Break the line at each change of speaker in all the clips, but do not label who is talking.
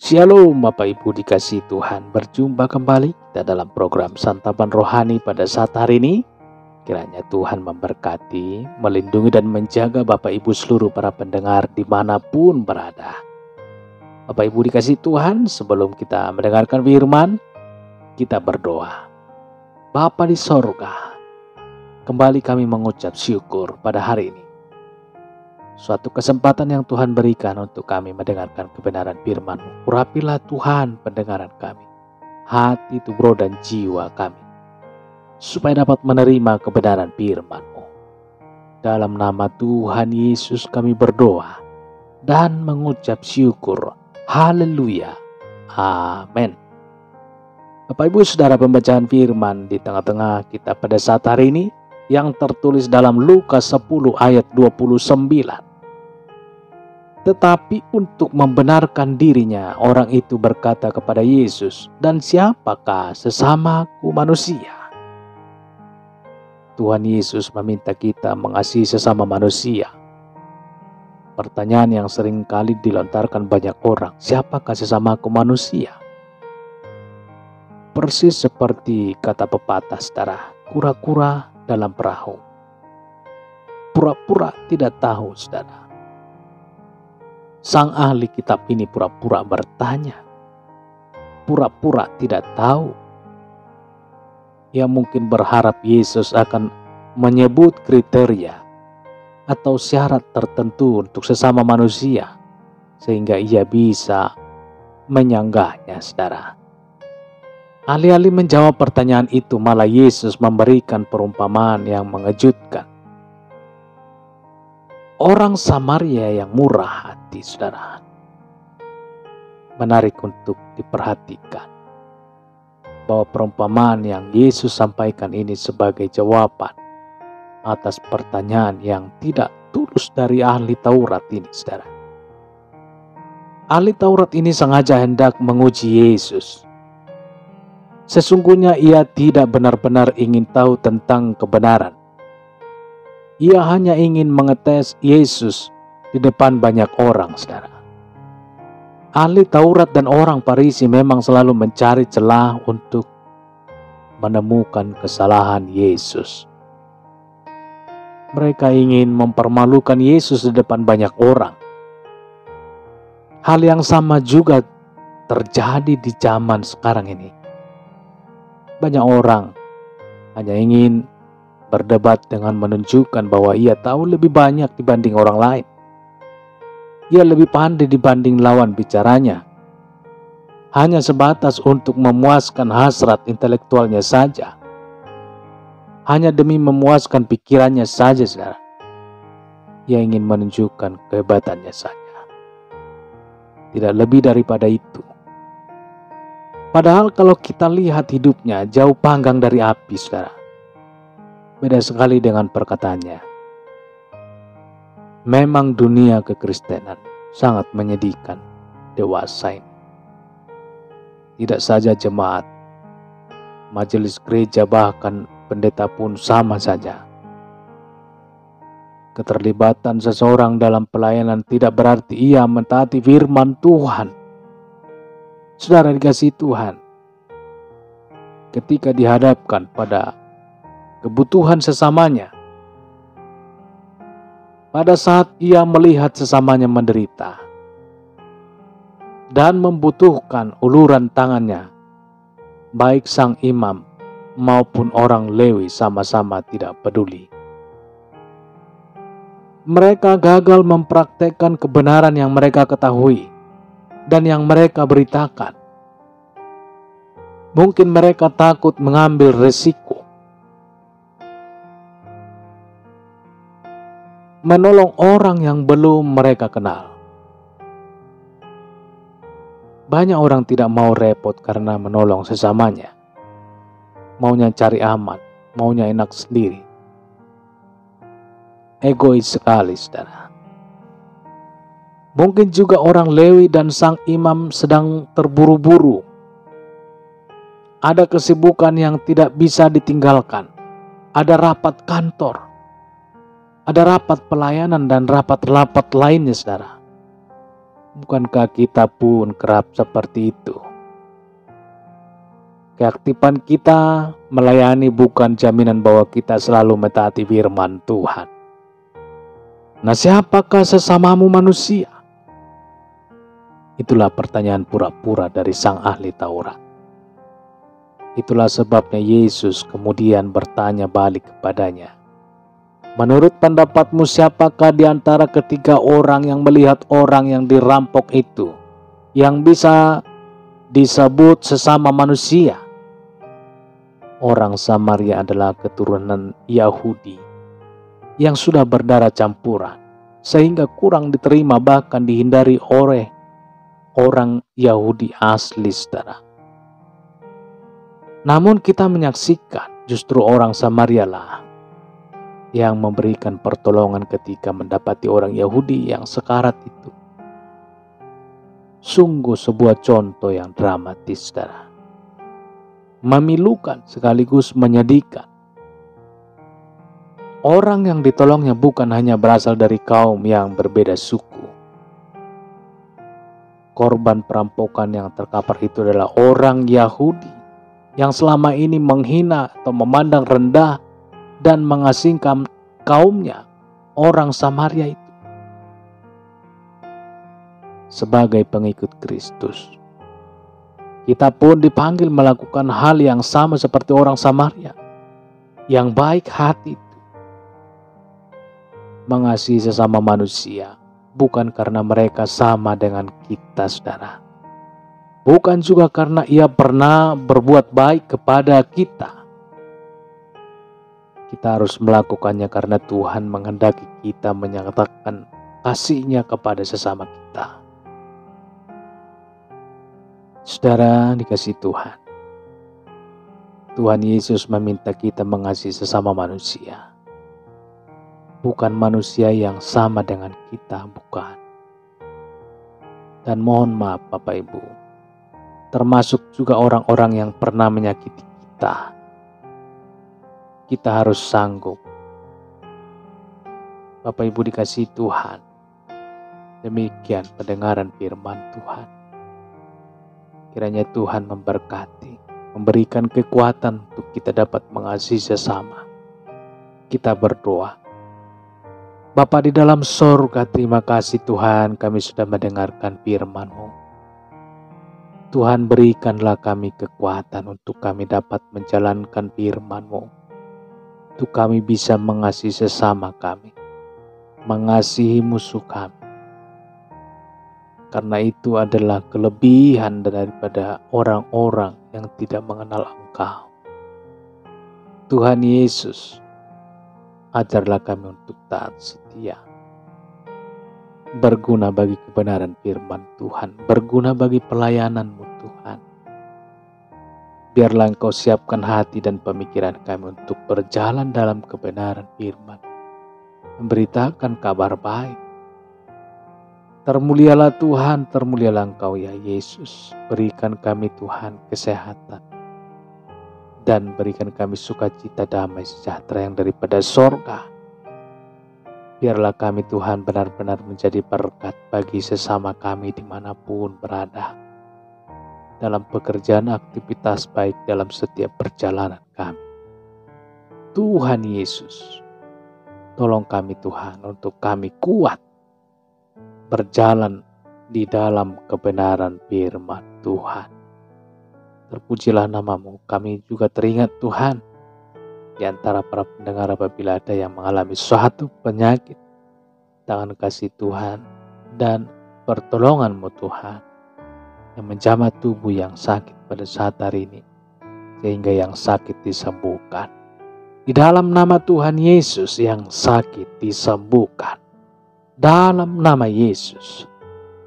Shalom Bapak Ibu dikasihi Tuhan, berjumpa kembali kita dalam program Santapan Rohani pada saat hari ini. Kiranya Tuhan memberkati, melindungi dan menjaga Bapak Ibu seluruh para pendengar dimanapun berada. Bapak Ibu dikasihi Tuhan, sebelum kita mendengarkan firman, kita berdoa. Bapa di sorga, kembali kami mengucap syukur pada hari ini. Suatu kesempatan yang Tuhan berikan untuk kami mendengarkan kebenaran firman-Mu. Urapilah Tuhan pendengaran kami, hati, tubuh dan jiwa kami, supaya dapat menerima kebenaran firman-Mu. Dalam nama Tuhan Yesus kami berdoa dan mengucap syukur. Haleluya. Amin. Bapak Ibu Saudara, pembacaan firman di tengah-tengah kita pada saat hari ini yang tertulis dalam Lukas 10 ayat 29. Tetapi untuk membenarkan dirinya, orang itu berkata kepada Yesus, "Dan siapakah sesamaku manusia?" Tuhan Yesus meminta kita mengasihi sesama manusia. Pertanyaan yang sering kali dilontarkan banyak orang, siapakah sesamaku manusia? Persis seperti kata pepatah, saudara, kura-kura dalam perahu. Pura-pura tidak tahu, saudara. Sang ahli kitab ini pura-pura bertanya, pura-pura tidak tahu. Ia mungkin berharap Yesus akan menyebut kriteria atau syarat tertentu untuk sesama manusia, sehingga ia bisa menyanggahnya, saudara. Alih-alih menjawab pertanyaan itu, malah Yesus memberikan perumpamaan yang mengejutkan. Orang Samaria yang murah hati, saudara, menarik untuk diperhatikan bahwa perumpamaan yang Yesus sampaikan ini sebagai jawaban atas pertanyaan yang tidak tulus dari ahli Taurat ini, saudara. Ahli Taurat ini sengaja hendak menguji Yesus. Sesungguhnya ia tidak benar-benar ingin tahu tentang kebenaran. Ia hanya ingin mengetes Yesus di depan banyak orang, saudara. Ahli Taurat dan orang Farisi memang selalu mencari celah untuk menemukan kesalahan Yesus. Mereka ingin mempermalukan Yesus di depan banyak orang. Hal yang sama juga terjadi di zaman sekarang ini. Banyak orang hanya ingin berdebat dengan menunjukkan bahwa ia tahu lebih banyak dibanding orang lain. Ia lebih pandai dibanding lawan bicaranya. Hanya sebatas untuk memuaskan hasrat intelektualnya saja. Hanya demi memuaskan pikirannya saja, saudara. Ia ingin menunjukkan kehebatannya saja. Tidak lebih daripada itu. Padahal kalau kita lihat hidupnya jauh panggang dari api, saudara. Beda sekali dengan perkataannya. Memang dunia kekristenan sangat menyedihkan dewasa ini. Tidak saja jemaat, majelis gereja bahkan pendeta pun sama saja. Keterlibatan seseorang dalam pelayanan tidak berarti ia mentaati firman Tuhan. Saudara dikasihi Tuhan, ketika dihadapkan pada kebutuhan sesamanya, pada saat ia melihat sesamanya menderita dan membutuhkan uluran tangannya, baik sang imam maupun orang Lewi sama-sama tidak peduli. Mereka gagal mempraktekkan kebenaran yang mereka ketahui dan yang mereka beritakan. Mungkin mereka takut mengambil resiko menolong orang yang belum mereka kenal. Banyak orang tidak mau repot karena menolong sesamanya. Maunya cari aman, maunya enak sendiri. Egois sekali, saudara. Mungkin juga orang Lewi dan sang imam sedang terburu-buru. Ada kesibukan yang tidak bisa ditinggalkan. Ada rapat kantor. Ada rapat pelayanan dan rapat-rapat lainnya, saudara. Bukankah kita pun kerap seperti itu? Keaktifan kita melayani bukan jaminan bahwa kita selalu mentaati firman Tuhan. Nah, siapakah sesamamu manusia? Itulah pertanyaan pura-pura dari sang ahli Taurat. Itulah sebabnya Yesus kemudian bertanya balik kepadanya. Menurut pendapatmu, siapakah di antara ketiga orang yang melihat orang yang dirampok itu yang bisa disebut sesama manusia? Orang Samaria adalah keturunan Yahudi yang sudah berdarah campuran, sehingga kurang diterima bahkan dihindari oleh orang Yahudi asli, saudara. Namun kita menyaksikan justru orang Samaria lah yang memberikan pertolongan ketika mendapati orang Yahudi yang sekarat itu. Sungguh sebuah contoh yang dramatis, saudara. Memilukan sekaligus menyedihkan. Orang yang ditolongnya bukan hanya berasal dari kaum yang berbeda suku. Korban perampokan yang terkapar itu adalah orang Yahudi yang selama ini menghina atau memandang rendah dan mengasingkan kaumnya, orang Samaria itu. Sebagai pengikut Kristus, kita pun dipanggil melakukan hal yang sama seperti orang Samaria yang baik hati itu. Mengasihi sesama manusia bukan karena mereka sama dengan kita, saudara. Bukan juga karena ia pernah berbuat baik kepada kita. Kita harus melakukannya karena Tuhan menghendaki kita menyatakan kasih-Nya kepada sesama kita. Saudara dikasihi Tuhan, Tuhan Yesus meminta kita mengasihi sesama manusia. Bukan manusia yang sama dengan kita, bukan. Dan mohon maaf Bapak Ibu, termasuk juga orang-orang yang pernah menyakiti kita. Kita harus sanggup. Bapak Ibu dikasihi Tuhan, demikian pendengaran firman Tuhan. Kiranya Tuhan memberkati, memberikan kekuatan untuk kita dapat mengasihi sesama. Kita berdoa. Bapa di dalam sorga, terima kasih Tuhan, kami sudah mendengarkan firman-Mu. Tuhan, berikanlah kami kekuatan untuk kami dapat menjalankan firman-Mu. Untuk kami bisa mengasihi sesama kami, mengasihi musuh kami. Karena itu adalah kelebihan daripada orang-orang yang tidak mengenal Engkau. Tuhan Yesus, ajarlah kami untuk taat setia, berguna bagi kebenaran firman Tuhan, berguna bagi pelayanan-Mu Tuhan. Biarlah Engkau siapkan hati dan pemikiran kami untuk berjalan dalam kebenaran firman, memberitakan kabar baik. Termulialah Tuhan, termulialah Engkau ya Yesus. Berikan kami Tuhan kesehatan, dan berikan kami sukacita damai sejahtera yang daripada sorga. Biarlah kami Tuhan benar-benar menjadi berkat bagi sesama kami dimanapun berada. Dalam pekerjaan aktivitas baik dalam setiap perjalanan kami. Tuhan Yesus, tolong kami Tuhan untuk kami kuat berjalan di dalam kebenaran firman Tuhan. Terpujilah nama-Mu. Kami juga teringat Tuhan, di antara para pendengar apabila ada yang mengalami suatu penyakit, tangan kasih Tuhan dan pertolongan-Mu Tuhan yang menjamah tubuh yang sakit pada saat hari ini, sehingga yang sakit disembuhkan. Di dalam nama Tuhan Yesus, yang sakit disembuhkan. Dalam nama Yesus,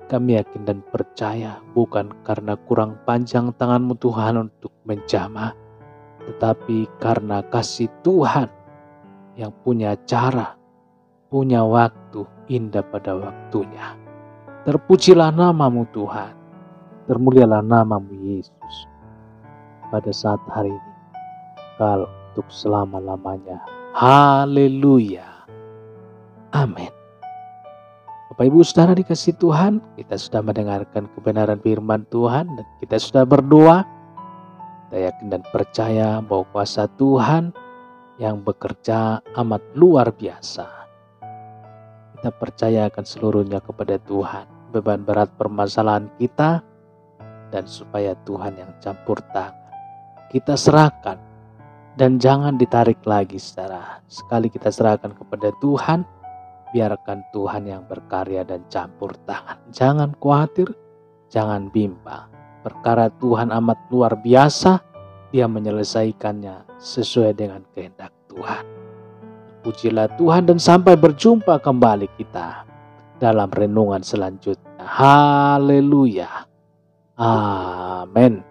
kami yakin dan percaya bukan karena kurang panjang tangan-Mu Tuhan untuk menjamah, tetapi karena kasih Tuhan yang punya cara, punya waktu indah pada waktunya. Terpujilah nama-Mu Tuhan, termulialah nama-Mu Yesus pada saat hari ini, kal untuk selama-lamanya. Haleluya. Amin. Bapak Ibu Saudara dikasih Tuhan, kita sudah mendengarkan kebenaran firman Tuhan dan kita sudah berdoa. Kita yakin dan percaya bahwa kuasa Tuhan yang bekerja amat luar biasa. Kita percayakan seluruhnya kepada Tuhan, beban berat permasalahan kita, dan supaya Tuhan yang campur tangan. Kita serahkan dan jangan ditarik lagi, saudara. Sekali kita serahkan kepada Tuhan, biarkan Tuhan yang berkarya dan campur tangan. Jangan khawatir, jangan bimbang. Perkara Tuhan amat luar biasa, Dia menyelesaikannya sesuai dengan kehendak Tuhan. Pujilah Tuhan dan sampai berjumpa kembali kita dalam renungan selanjutnya. Haleluya. Amin.